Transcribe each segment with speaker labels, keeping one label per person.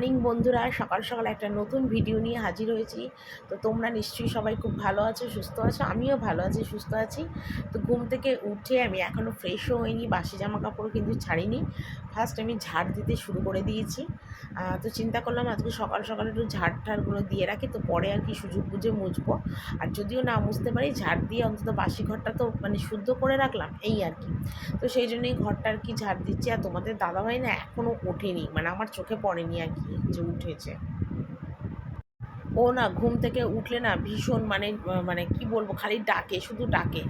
Speaker 1: Morning বন্ধুরা, সকাল সকাল একটা নতুন ভিডিও নিয়ে হাজির হয়েছি। তো তোমরা নিশ্চয়ই সবাই খুব ভালো আছো, সুস্থ আছো। আমিও ভালো আছি, সুস্থ আছি। তো ঘুম থেকে উঠে আমি এখনও ফ্রেশও হইনি, বাসি জামা কাপড়ও কিন্তু ছাড়িনি। ফার্স্ট আমি ঝাড় দিতে শুরু করে দিয়েছি। তো চিন্তা করলাম আজকে সকাল সকাল একটু ঝাড় ঠাড়গুলো দিয়ে রাখি, তো পরে আর কি সুযোগ বুঝে মুছবো। আর যদিও না মুছতে পারি, ঝাড় দিয়ে অন্তত বাসি ঘরটা তো মানে শুদ্ধ করে রাখলাম, এই আর কি। তো সেই জন্যই ঘরটা আর কি ঝাড় দিচ্ছি। আর তোমাদের দাদাভাই না এখনও ওঠেনি, মানে আমার চোখে পড়েনি আর কি যে উঠেছে। ও না ঘুম থেকে উঠলে না ভীষণ মানে মানে কি বলবো, খালি ডাকে, শুধু ডাকে।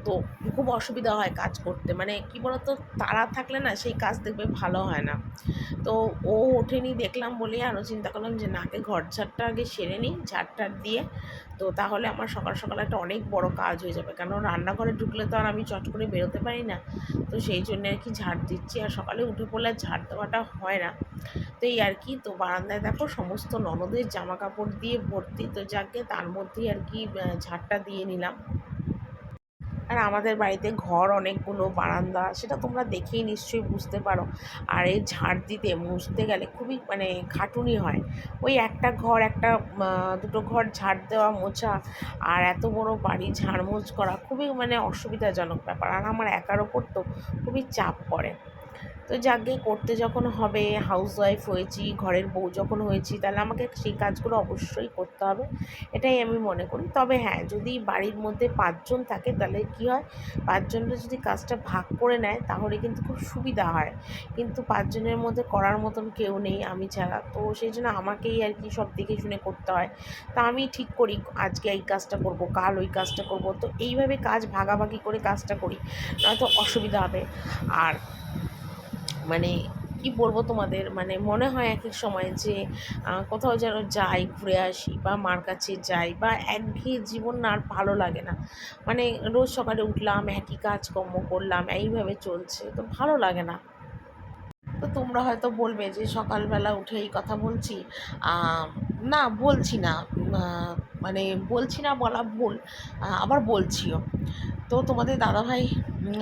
Speaker 1: তো খুব অসুবিধা হয় কাজ করতে, মানে কি বলতো, তাড়া থাকলে না সেই কাজ দেখবে ভালো হয় না। তো ও ওঠেনি দেখলাম বলেই আরও চিন্তা করলাম যে নাকে ঘর ঝাড়টা আগে সেরে নিই, ঝাড় টাড় দিয়ে। তো তাহলে আমার সকাল সকাল একটা অনেক বড় কাজ হয়ে যাবে, কারণ রান্নাঘরে ঢুকলে তো আর আমি চট করে বেরোতে পারি না। তো সেই জন্য আর কি ঝাড় দিচ্ছি, আর সকালে উঠে পড়লে ঝাড় দেওয়াটা হয় না। তো এই আর কি। তো বারান্দায় দেখো সমস্ত ননদের জামা কাপড় দিয়ে ভর্তি, তো যাকে তার মধ্যেই আর কি ঝাড়টা দিয়ে নিলাম। আর আমাদের বাড়িতে ঘর অনেকগুলো, বারান্দা, সেটা তোমরা দেখেই নিশ্চয়ই বুঝতে পারো। আর এই ঝাড় দিতে মুছতে গেলে খুবই মানে খাটুনি হয়। ওই একটা ঘর, একটা দুটো ঘর ঝাড় দেওয়া মোছা, আর এত বড় বাড়ি ঝাড়মোছ করা খুবই মানে অসুবিধাজনক ব্যাপার। আর আমার একার ওপর তো খুবই চাপ পড়ে। তো যাকে করতে যখন হবে, হাউসওয়াইফ হয়েছি, ঘরের বউ যখন হয়েছি, তাহলে আমাকে সেই কাজগুলো অবশ্যই করতে হবে, এটাই আমি মনে করি। তবে হ্যাঁ, যদি বাড়ির মধ্যে 5 জন থাকে তাহলে কী হয়, 5 জনরা যদি কাজটা ভাগ করে নেয় তাহলে কিন্তু খুব সুবিধা হয়। কিন্তু 5 জনের মধ্যে করার মতন কেউ নেই আমি ছাড়া, তো সেই জন্য আমাকেই আর কি সব দেখে শুনে করতে হয়। তা আমি ঠিক করি আজকে এই কাজটা করব, কাল ওই কাজটা করব, তো এইভাবে কাজ ভাগাভাগি করে কাজটা করি, নয়তো অসুবিধা হবে। আর মানে কি বলবো তোমাদের, মানে মনে হয় এক এক সময় যে কোথাও যেন যাই, ঘুরে আসি, বা মার কাছে যাই, বা একঘেয়ে জীবন না আর ভালো লাগে না। মানে রোজ সকালে উঠলাম, একই কাজকর্ম করলাম, এইভাবে চলছে, তো ভালো লাগে না। তো তোমরা হয়তো বলবে যে সকালবেলা উঠে এই কথা বলছি। না, বলছি না। মানে বলছি না বলা ভুল, আবার বলছিও। তো তোমাদের দাদাভাই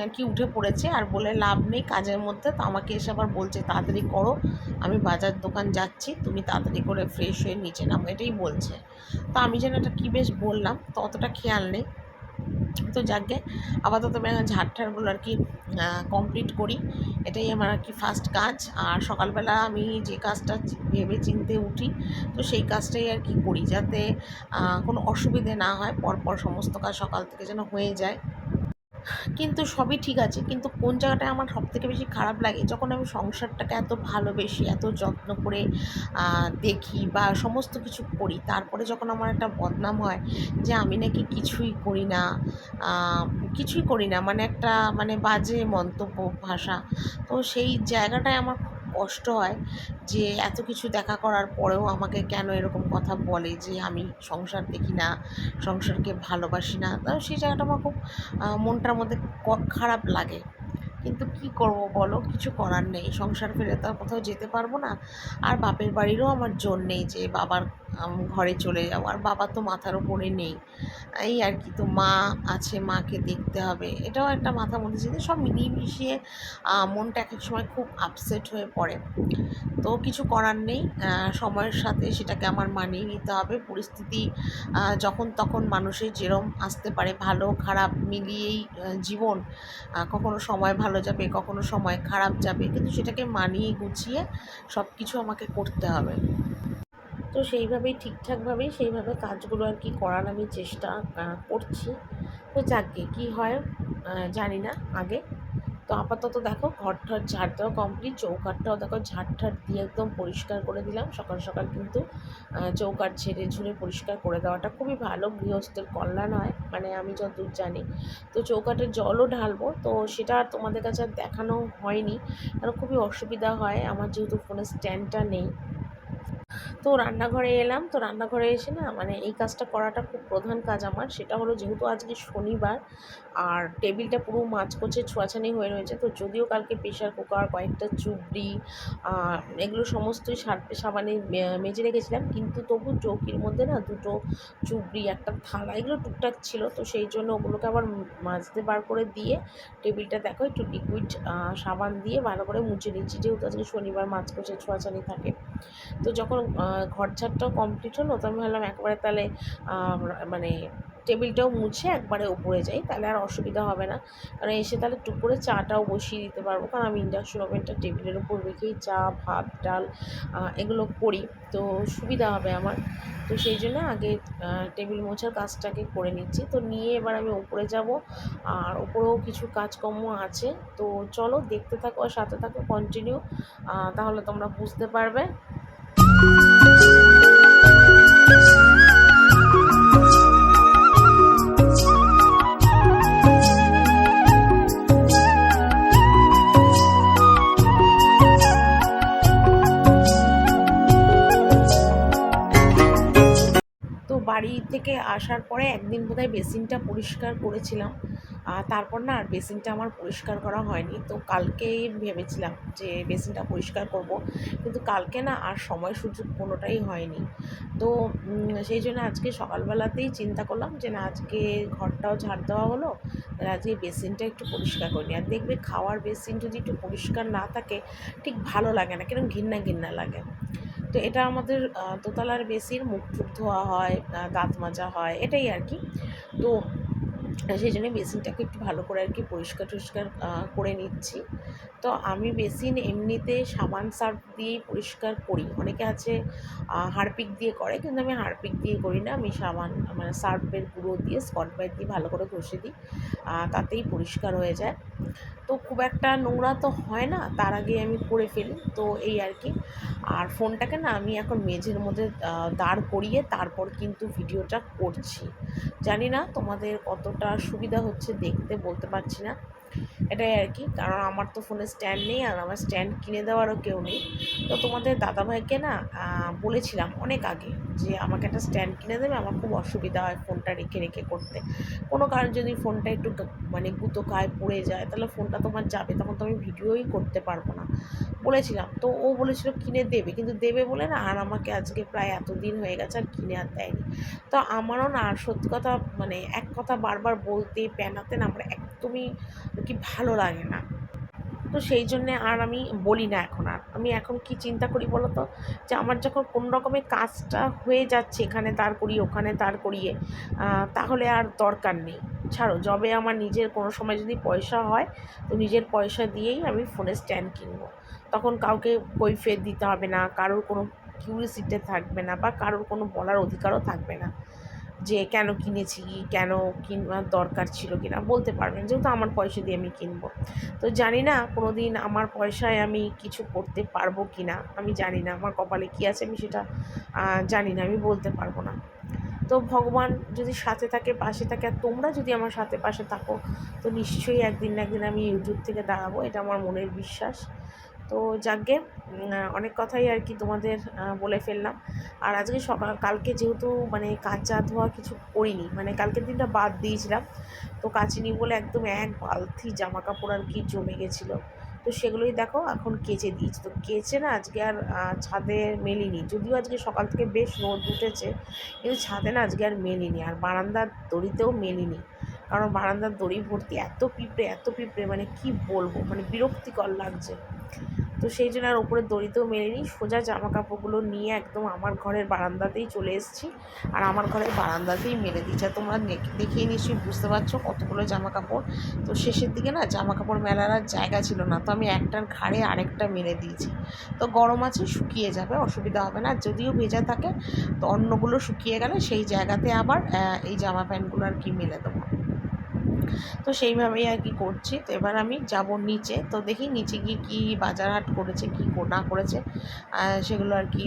Speaker 1: আর কি উঠে পড়েছে, আর বলে লাভ নেই কাজের মধ্যে। তো আমাকে এসে আবার বলছে তাড়াতাড়ি করো, আমি বাজার দোকান যাচ্ছি, তুমি তাড়াতাড়ি করে ফ্রেশ হয়ে নিচে নামো, এটাই বলছে। তো আমি যেন এটা কী বেশ বললাম, তো অতটা খেয়াল নেই। তো যাকে আপাতত আমি ঝাড় আর কি কমপ্লিট করি, এটাই আমার আর কি ফার্স্ট কাজ। আর সকালবেলা আমি যে কাজটা ভেবে চিনতে উঠি, তো সেই কাজটাই আর কি করি, যাতে কোনো অসুবিধে না হয়, পরপর সমস্ত কাজ সকাল থেকে যেন হয়ে যায়। কিন্তু সবই ঠিক আছে, কিন্তু কোন জায়গাটায় আমার সবথেকে বেশি খারাপ লাগে, যখন আমি সংসারটাকে এত ভালোবেসে এত যত্ন করে দেখি বা সমস্ত কিছু করি, তারপরে যখন আমার একটা বদনাম হয় যে আমি নাকি কিছুই করি না, আহ, কিছুই করি না, মানে একটা মানে বাজে মন্তব্য, ভাষা। তো সেই জায়গাটায় আমার খুব কষ্ট হয় যে এত কিছু দেখা করার পরেও আমাকে কেন এরকম কথা বলে যে আমি সংসার দেখি না, সংসারকে ভালোবাসি না। তো সেই জায়গাটা আমার খুব মনটার মধ্যে খারাপ লাগে। কিন্তু কি করব বলো, কিছু করার নেই, সংসার ফেলে তো আর কোথাও যেতে পারবো না। আর বাপের বাড়িরও আমার জোর নেই যে বাবার ঘরে চলে যাবো, আর বাবা তো মাথার উপরে নেই, এই আর কি। তো মা আছে, মাকে দেখতে হবে, এটাও একটা মাথার মধ্যে চিন্তা, সব মিলিয়ে মিশিয়ে মনটা এক এক সময় খুব আপসেট হয়ে পড়ে। তো কিছু করার নেই, সময়ের সাথে সেটাকে আমার মানিয়ে নিতে হবে। পরিস্থিতি যখন তখন মানুষের যেরম আসতে পারে, ভালো খারাপ মিলিয়েই জীবন। কখনো সময় ভালো যাবে, কখনো সময় খারাপ যাবে, কিন্তু সেটাকে মানিয়ে গুছিয়ে সব কিছু আমাকে করতে হবে। তো সেইভাবেই ঠিকঠাকভাবেই সেইভাবে কাজগুলো আর কি করার আমি চেষ্টা করছি। তো যাকগে কী হয় জানি না আগে। তো আপাতত দেখো ঘর-টর ঝাড় দেওয়া কমপ্লিট, চৌকাঠটাও দেখো ঝাড়-ঠাড় দিয়ে একদম পরিষ্কার করে দিলাম। সকাল সকাল কিন্তু চৌকাঠ ঝেড়ে-ঝুড়ে পরিষ্কার করে দেওয়াটা খুবই ভালো, গৃহস্থের কল্যাণ হয়, মানে আমি যতদূর জানি। তো চৌকাঠে জলও ঢালবো, তো সেটা আর তোমাদের কাছে আর দেখানো হয়নি, কারণ খুবই অসুবিধা হয় আমার, যেহেতু ফোনের স্ট্যান্ডটা নেই। তো রান্নাঘরে এলাম, তো রান্নাঘরে এসে না মানে এই কাজটা করাটা খুব প্রধান কাজ আমার। সেটা হলো, যেহেতু আজকে শনিবার আর টেবিলটা পুরো মাঝকোচে ছোঁয়াছানি হয়ে রয়েছে, তো যদিও কালকে প্রেশার কুকার, কয়েকটা চুবড়ি, এগুলো সমস্তই সার্ফে সাবানে মেজে রেখেছিলাম, কিন্তু তবু চৌকির মধ্যে না দুটো চুবড়ি, একটা থালা, এগুলো টুকটাক ছিল, তো সেই জন্য ওগুলোকে আবার মাজতে বার করে দিয়ে টেবিলটা দেখো একটু লিকুইড সাবান দিয়ে ভালো করে মুছে নিচ্ছি, যেহেতু আজকে শনিবার মাঝকোচে ছোঁয়াছানি থাকে। তো যখন ঘর ঝাড়টাও কমপ্লিট হলো, তো আমি ভাবলাম একবারে তাহলে মানে টেবিলটাও মুছে একবারে উপরে যাই, তাহলে আর অসুবিধা হবে না। কারণ এসে তাহলে টুক করে চাটাও বসিয়ে দিতে পারবো, কারণ আমি ইন্ডাকশন ওভেনটা টেবিলের উপর রেখেই চা, ভাত, ডাল এগুলো করি, তো সুবিধা হবে আমার। তো সেই জন্য আগে টেবিল মোছার কাজটাকে করে নিচ্ছি। তো নিয়ে এবার আমি উপরে যাব, আর উপরেও কিছু কাজকর্ম আছে। তো চলো দেখতে থাকো আর সাথে থাকো কন্টিনিউ, তাহলে তোমরা বুঝতে পারবে। তো বাড়ি থেকে আসার পরে একদিন বোধহয় বেসিনটা পরিষ্কার করেছিলাম, তারপর না আর বেসিনটা আমার পরিষ্কার করা হয়নি। তো কালকেই ভেবেছিলাম যে বেসিনটা পরিষ্কার করব, কিন্তু কালকে না আর সময় সুযোগ কোনোটাই হয়নি। তো সেই জন্য আজকে সকালবেলাতেই চিন্তা করলাম যে না, আজকে ঘরটাও ঝাড় দেওয়া হলো, তাহলে আজকে বেসিনটা একটু পরিষ্কার করি। আর দেখবে খাওয়ার বেসিন যদি একটু পরিষ্কার না থাকে ঠিক ভালো লাগে না, কিরকম ঘিন্না ঘিন্না লাগে। তো এটা আমাদের দোতলার বেসিন, মুখ টুক ধোয়া হয়, দাঁত মাজা হয়, এটাই আর কি। তো সেই জন্য বেসিনটাকে একটু ভালো করে আর কি পরিষ্কার টরিষ্কার করে নিচ্ছি। তো আমি বেসিন এমনিতে সাবান সার্ফ দিয়েই পরিষ্কার করি। অনেকে আছে হারপিক দিয়ে করে, কিন্তু আমি হারপিক দিয়ে করি না। আমি সাবান মানে সার্ফের গুঁড়ো দিয়ে স্কচ ব্রাইট দিয়ে ভালো করে ঘষে দিই, তাতেই পরিষ্কার হয়ে যায়। তো খুব একটা নোংরা তো হয় না, তার আগে আমি করে ফেলি, তো এই আর কি। আর ফোনটাকে না আমি এখন মেঝের মধ্যে দাঁড় করিয়ে তারপর কিন্তু ভিডিওটা করছি। জানি না তোমাদের কতটা সুবিধা হচ্ছে দেখতে, বলতে পারছি না। এটাই আর কি, কারণ আমার তো ফোনে স্ট্যান্ড নেই, আর আমার স্ট্যান্ড কিনে দেওয়ারও কেউ নেই। তো তোমাদের দাদাভাইকে না বলেছিলাম অনেক আগে যে আমাকে একটা স্ট্যান্ড কিনে দেবে, আমার খুব অসুবিধা হয় ফোনটা রেখে রেখে করতে। কোনো কারণ যদি ফোনটা একটু মানে গুঁতো খায়, পড়ে যায়, তাহলে ফোনটা তোমার যাবে, তখন তো আমি ভিডিওই করতে পারবো না। বলেছিলাম, তো ও বলেছিল কিনে দেবে, কিন্তু দেবে বলে না আর আমাকে আজকে প্রায় এতদিন হয়ে গেছে আর কিনে আর দেয়নি। তো আমারও না সত্যি কথা মানে এক কথা বারবার বলতে প্যানাতে না আমার একদমই কি ভালো লাগে না। তো সেই জন্যে আর আমি বলি না এখন। আর আমি এখন কি চিন্তা করি বলো তো, যে আমার যখন কোনো রকমের কাজটা হয়ে যাচ্ছে, এখানে দাঁড় করিয়ে ওখানে দাঁড় করিয়ে, তাহলে আর দরকার নেই। ছাড়ো, যবে আমার নিজের কোনো সময় যদি পয়সা হয়, তো নিজের পয়সা দিয়েই আমি ফোনের স্ট্যান্ড কিনবো। তখন কাউকে কৈফিয়ত দিতে হবে না, কারোর কোনো কিউরিসিটি থাকবে না, বা কারোর কোনো বলার অধিকারও থাকবে না যে কেন কিনেছি, কেন কিনবার দরকার ছিল কি না, বলতে পারবেন, যেহেতু আমার পয়সা দিয়ে আমি কিনবো। তো জানি না কোনো দিন আমার পয়সায় আমি কিছু করতে পারবো কি না, আমি জানি না আমার কপালে কী আছে, আমি সেটা জানি না, আমি বলতে পারবো না। তো ভগবান যদি সাথে থাকে, পাশে থাকে, আর তোমরা যদি আমার সাথে পাশে থাকো, তো নিশ্চয়ই একদিন না একদিন আমি ইউটিউব থেকে দাঁড়াবো, এটা আমার মনের বিশ্বাস। তো যাকগে, অনেক কথাই আর কি তোমাদের বলে ফেললাম। আর আজকে কালকে যেহেতু মানে কাচা ধোয়া কিছু করিনি, মানে কালকের দিনটা বাদ দিয়েছিলাম, তো কাচিনি বলে একদম এক বালতি জামা কাপড় আর কি জমে গেছিলো। তো সেগুলোই দেখো এখন কেচে দিয়েছি। তো কেচে না আজকে আর ছাদে মেলিনি, যদিও আজকে সকাল থেকে বেশ রোদ উঠেছে, কিন্তু ছাদে না আজকে আর মেলিনি, আর বারান্দার দড়িতেও মেলিনি। কারণ বারান্দার দড়ি ভর্তি এত পিঁপড়ে, এত পিঁপড়ে, মানে কি বলবো, মানে বিরক্তিকর লাগছে। তো সেই জন্য আর ওপরে দড়িতেও মেলিনি, সোজা জামা কাপড়গুলো নিয়ে একদম আমার ঘরের বারান্দাতেই চলে এসেছি, আর আমার ঘরের বারান্দাতেই মেলে দিচ্ছি। আর তোমরা দেখেই নিশ্চয়ই বুঝতে পারছো কতগুলো জামা কাপড়। তো শেষের দিকে না জামা কাপড় মেলার আর জায়গা ছিল না, তো আমি একটার ঘাড়ে আরেকটা মেলে দিয়েছি। তো গরম আছে, শুকিয়ে যাবে, অসুবিধা হবে না। যদিও ভেজা থাকে, তো অন্যগুলো শুকিয়ে গেলে সেই জায়গাতে আবার এই জামা প্যান্টগুলো আর কি মেলে দেবো। তো সেইভাবেই আর কি করছি। তো এবার আমি যাব নিচে, তো দেখি নিচে গিয়ে কী বাজার হাট করেছে, কী না করেছে, সেগুলো আর কি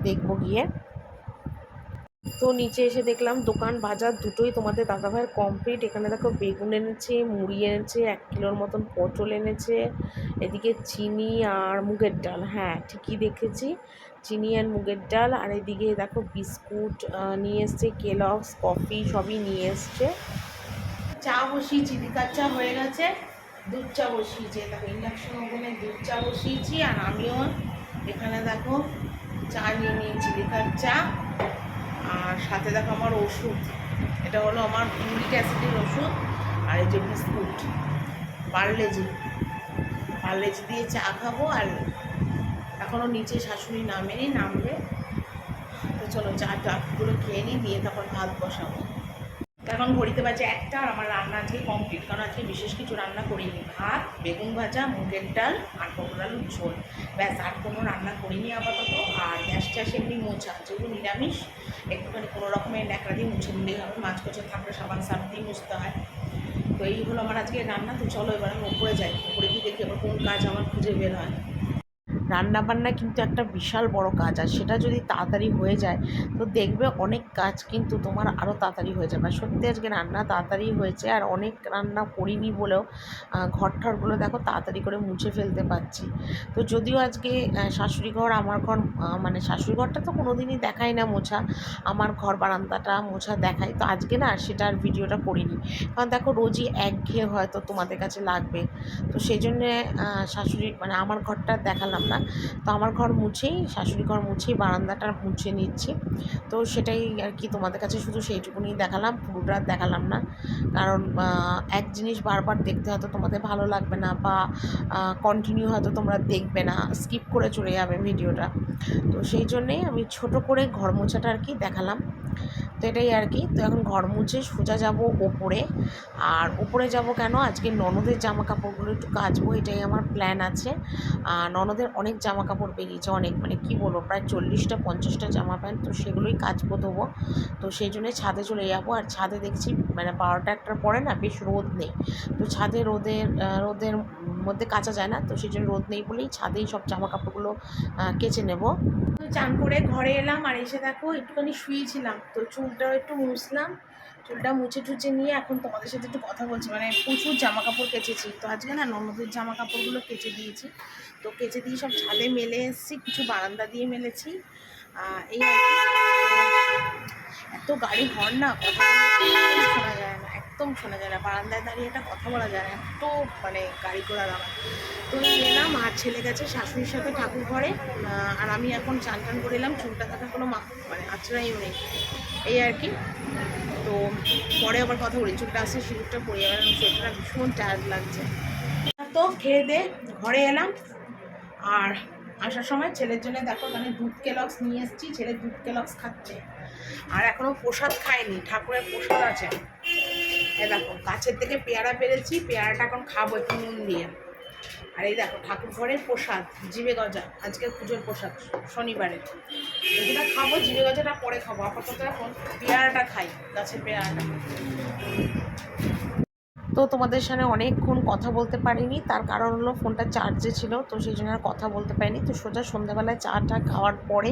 Speaker 1: দেখবো গিয়ে। তো নিচে এসে দেখলাম দোকান বাজার দুটোই তোমাদের দাদাভাইয়ের কমপ্লিট। এখানে দেখো বেগুন এনেছে, মুড়ি এনেছে, 1 কিলোর মতন পটল এনেছে, এদিকে চিনি আর মুগের ডাল, হ্যাঁ ঠিকই দেখেছি, চিনি আর মুগের ডাল। আর এদিকে দেখো বিস্কুট নিয়ে এসছে, কেলগস, কফি সবই নিয়ে এসছে। চা বসিয়েছি, লিকার চা হয়ে গেছে, দুধ চা বসিয়েছি, দেখো ইন্ডাকশন ওভেনে দুধ চা বসিয়েছি। আর আমিও এখানে দেখো চা নিয়ে নিয়েছি, লিকার চা। আর সাথে দেখো আমার ওষুধ, এটা হলো আমার ইউরিক অ্যাসিডের ওষুধ। আর এই যে বিস্কুট, পার্লেজি দিয়ে চা খাবো। আর এখনও নিচে শাশুড়ি নামেনি, নামবে। তো চলো চা টাগুলো খেয়ে নিই, দিয়ে তারপর ভাত বসাবো। এখন ঘড়িতে বাজে 1টা, আর আমার রান্না আজকে কমপ্লিট, কারণ আজকে বিশেষ কিছু রান্না করিনি। ভাত, বেগুন ভাজা, মুগের ডাল আর পটল আলুর ঝোল, ব্যাস। আর কোনো রান্না করিনি আপাতত। আর গ্যাস ট্যাস এমনি মোছা, যেহেতু নিরামিষ, একটুখানি কোনো রকমের ন্যাকড়া দিয়ে মুছে নিলেই হবে। মাছ কোচে থাকলে সাবান সার্ফ দিয়ে মুছতে হয়। তো এই হলো আমার আজকে রান্না। তো চলো এবার আমি ওপরে যাই, ওপরে গিয়ে দেখি এবার কোন কাজ আমার খুঁজে বের হয়। রান্নাবান্না কিন্তু একটা বিশাল বড় কাজ, আর সেটা যদি তাড়াতাড়ি হয়ে যায় তো দেখবে অনেক কাজ কিন্তু তোমার আরও তাড়াতাড়ি হয়ে যাবে। আর সত্যি আজকে রান্না তাড়াতাড়ি হয়েছে, আর অনেক রান্না করিনি বলেও ঘর ঠরগুলো দেখো তাড়াতাড়ি করে মুছে ফেলতে পারছি। তো যদিও আজকে শাশুড়ি ঘর, আমার ঘর, মানে শাশুড়ি ঘরটা তো কোনো দিনই দেখাই না মোছা, আমার ঘর বারান্দাটা মোছা দেখাই। তো আজকে না সেটার ভিডিওটা করিনি, কারণ দেখো রোজই একঘেয়ে হয়তো তোমাদের কাছে লাগবে। তো সেই জন্যে শাশুড়ি মানে আমার ঘরটা দেখালাম না। তো আমার ঘর মুছেই, শাশুড়ি ঘর মুছেই বারান্দাটা মুছে নিচ্ছি। তো সেটাই আর কি তোমাদের কাছে শুধু সেইটুকুনি দেখালাম, পুরোটা দেখালাম না। কারণ এক জিনিস বারবার দেখতে হয়তো তোমাদের ভালো লাগবে না, বা কন্টিনিউ হয়তো তোমরা দেখবে না, স্কিপ করে চলে যাবে ভিডিওটা। তো সেই জন্যেই আমি ছোট করে ঘর মোছাটা আর কি দেখালাম। তো এটাই আর কি। তো এখন ঘর মুছে সোজা যাব ওপরে। আর ওপরে যাব কেন, আজকে ননদের জামা কাপড়গুলো একটু কাচবো, এটাই আমার প্ল্যান আছে। ননদের অনেক জামা কাপড় বেরিয়েছে, অনেক, মানে কি বলবো, প্রায় 40টা 50টা জামা প্যান্ট। তো সেগুলোই কাচবো দেবো। তো সেই জন্যই ছাদে চলে যাবো। আর ছাদে দেখছি মানে 12টা 1টার পরে না বেশ রোদ নেই। তো ছাদে রোদের মধ্যে কাচা যায় না, তো সেই জন্য রোদ নেই বলেই ছাদেই সব জামা কাপড়গুলো কেচে নেবো। চান করে ঘরে এলাম, আর এসে দেখো একটুখানি শুয়েছিলাম, তো চুলটাও একটু মুছলাম। চুলটা মুছে টুছে নিয়ে এখন তোমাদের সাথে একটু কথা বলছি। মানে প্রচুর জামা কাপড় কেচেছি, তো আজকে না ননদের জামা কাপড়গুলো কেচে দিয়েছি। তো কেচে দিয়ে সব ছাদে মেলে এসেছি, কিছু বারান্দা দিয়ে মেলেছি। এই আর কি। এত গাড়ি হর্ন না, কথা শোনা যায় না, একদম শোনা যায় না। বারান্দায় দাঁড়িয়ে একটা কথা বলা যায় না, এত মানে গাড়ি ঘোড়ার আমার। তো এলাম, আর ছেলে গেছে শাশুড়ির সাথে ঠাকুর ঘরে। আর আমি এখন চান টান করে এলাম, চুলটা থাকার কোনো মানে আঁচড়াইও নেই, এই আর কি। তো পরে আবার কথা বলি, চুলটা আসছে, সিঁদুরটা পরে যাবে, শরীরটা ভীষণ টায়ার্ড লাগছে। তো খেয়ে দে ঘরে এলাম। আর আসার সময় ছেলের জন্য দেখো মানে দুধ কেলক্স নিয়ে এসেছি, ছেলে দুধ কেলক্স খাচ্ছে। আর এখনও প্রসাদ খায়নি, ঠাকুরের প্রসাদ আছে। এ দেখো গাছের থেকে পেয়ারা পেরেছি, পেয়ারাটা এখন খাবো একটু নুন দিয়ে। আর এই দেখো ঠাকুর ঘরের প্রসাদ, জিবে গজা, আজকের পুজোর প্রসাদ শনিবারের। যেটা খাবো, জিবে গজাটা পরে খাবো, আপাতত এখন পেয়ারাটা খাই, গাছের পেয়ারাটা। তো তোমাদের সাথে অনেকক্ষণ কথা বলতে পারিনি, তার কারণ হলো ফোনটা চার্জে ছিল, তো সেই জন্য আর কথা বলতে পারিনি। তো সোজা সন্ধ্যাবেলায় চাটা খাওয়ার পরে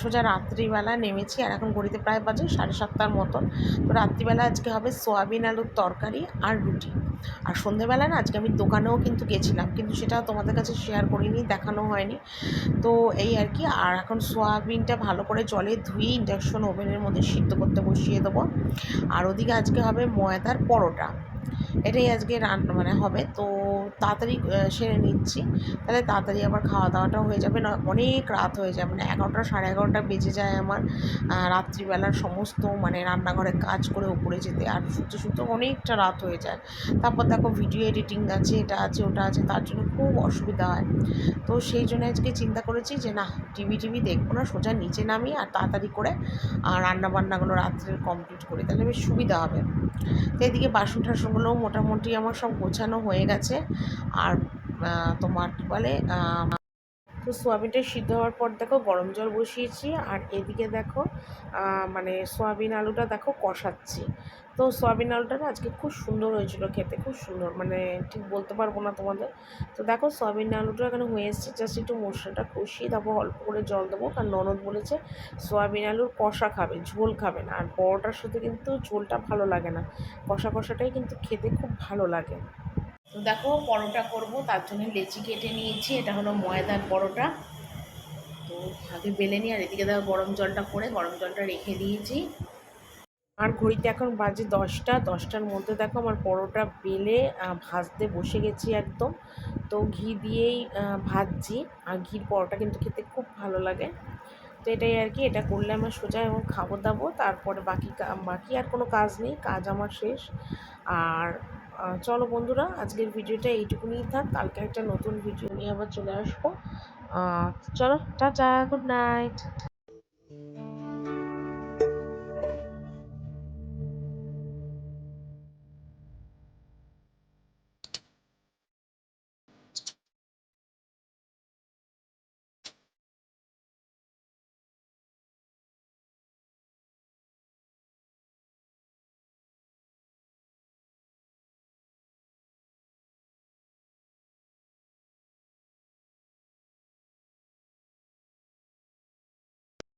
Speaker 1: সোজা রাত্রিবেলা নেমেছি। আর এখন ঘড়িতে প্রায় বাজে 7:30টার মতন। তো রাত্রিবেলা আজকে হবে সোয়াবিন আলুর তরকারি আর রুটি। আর সন্ধ্যেবেলা না আজকে আমি দোকানেও কিন্তু গেছিলাম, কিন্তু সেটা তোমাদের কাছে শেয়ার করিনি, দেখানো হয়নি। তো এই আর কি। আর এখন সোয়াবিনটা ভালো করে জলে ধুয়ে ইন্ডাকশন ওভেনের মধ্যে সিদ্ধ করতে বসিয়ে দেবো। আর ওদিকে আজকে হবে ময়দার পরোটা, এটাই আজকে রান্না মানে হবে। তো তাড়াতাড়ি সেরে নিচ্ছি, তাহলে তাড়াতাড়ি আবার খাওয়া দাওয়াটাও হয়ে যাবে, না অনেক রাত হয়ে যায়, মানে 11টা 11:30 বেজে যায় আমার রাত্রিবেলার সমস্ত মানে রান্নাঘরে কাজ করে উপরে যেতে। আর শুতে শুতে অনেকটা রাত হয়ে যায়। তারপর দেখো ভিডিও এডিটিং আছে, এটা আছে ওটা আছে, তার জন্য খুব অসুবিধা হয়। তো সেই জন্য আজকে চিন্তা করেছি যে না, টিভি দেখবো না, সোজা নিচে নামি আর তাড়াতাড়ি করে রান্নাবান্নাগুলো রাত্রের কমপ্লিট করি, তাহলে বেশ সুবিধা হবে। তো এদিকে বাসন টাসনগুলোও মোটামুটি আমার সব গোছানো হয়ে গেছে। আর তোমার কী বলে, তো সোয়াবিনটা সিদ্ধ হওয়ার পর দেখো গরম জল বসিয়েছি। আর এদিকে দেখো মানে সোয়াবিন আলুটা দেখো কষাচ্ছি। তো সোয়াবিন আলুটা না আজকে খুব সুন্দর হয়েছিল খেতে, খুব সুন্দর, মানে ঠিক বলতে পারবো না তোমাদের। তো দেখো সোয়াবিন আলুটা এখানে হয়ে এসছে, জাস্ট একটু মশলাটা কষিয়ে তারপর অল্প করে জল দেবো, কারণ ননদ বলেছে সোয়াবিন আলুর কষা খাবে, ঝোল খাবে না। আর পরোটার সাথে কিন্তু ঝোলটা ভালো লাগে না, কষা কষাটাই কিন্তু খেতে খুব ভালো লাগে। তো দেখো পরোটা করব, তার জন্য লেচি কেটে নিয়েছি, এটা হলো ময়দার পরোটা। তো আগে বেলে নিই। আর এদিকে দেখো গরম জলটা করে গরম জলটা রেখে দিয়েছি। আর ঘড়িতে এখন বাজে 10টা, 10টার মধ্যে দেখো আমার পরোটা বেলে ভাজতে বসে গেছি একদম। তো ঘি দিয়েই ভাজছি, আর ঘির পরোটা কিন্তু খেতে খুব ভালো লাগে। তো এটাই আর কি, এটা করলে আমার সোজা এবং খাবো দাবো, তারপরে বাকি আর কোনো কাজ নেই, কাজ আমার শেষ। আর চলো বন্ধুরা, আজকের ভিডিওটা এইটুকুনিই থাক, কালকে একটা নতুন ভিডিও নিয়ে আবার চলে আসবো। চলো, টাটা, গুড নাইট।